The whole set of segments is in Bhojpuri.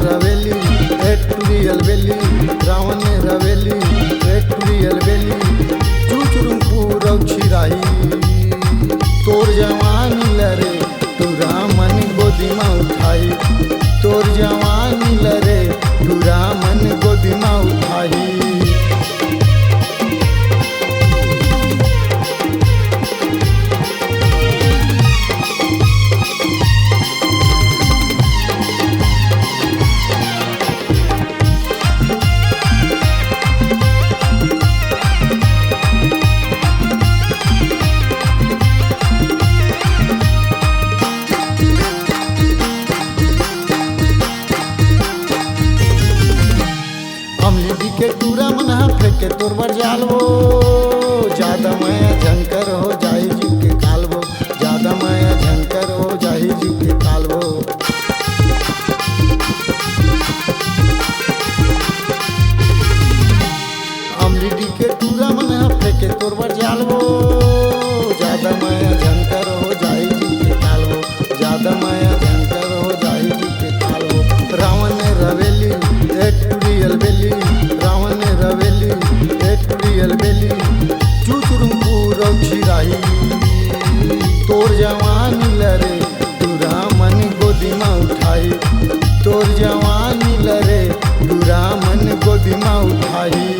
रवेली एक टुरियल बेली रावण रवेली एक टुरियल बेली चुचुरुम पूरौ छिराई तोर जवानी लरे तू रामन गोदी में उठाई तोर जवानी लरे तू रामन गोदी में उठाई। अमली के टूरा मना फेंके तोर बर जालबो ज्यादा माया झंकर हो जाई जी के कालबो ज्यादा माया झंकर हो जाई जी के कालबो। अमली के टूरा मना फेंके तोर बर जालबो ज्यादा माया झंकर हो जाई जी के कालबो ज्यादा माया झंकर हो जाई जी के कालबो। रावण रवेली एक टुरियल बेली रावण रवेली एक टुरियल बेली चुचुरुम पूरौ छिराई तोर जवानी लरे तू रामन गोदी में उठाई तोर जवानी लरे तू रामन गोदी में उठाई।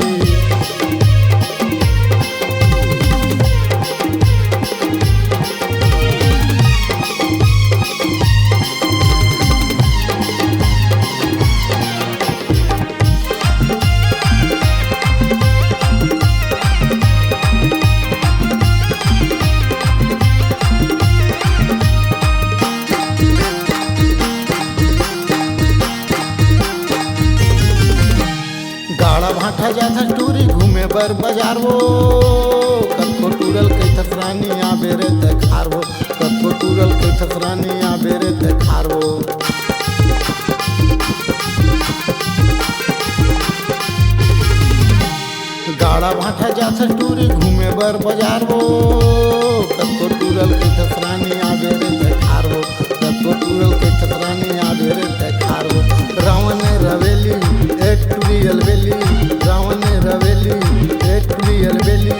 गाड़ा भाटा जाथा टूरी घूमे बर बाजार वो कत्को टूरल कई थसरानी आबे रे देखार वो कत्को टूरल कई थसरानी आबे रे देखार वो। गाड़ा भाटा जाथा टूरी घूमे बर बाजार वो कत्को टूरल कई थसरानी आबे रे देखार वो कत्को टूरल कई थसरानी आबे रे देखार वो। रावण रवेली एक टुरियल बेली रावण रवेली एक टुरियल बेली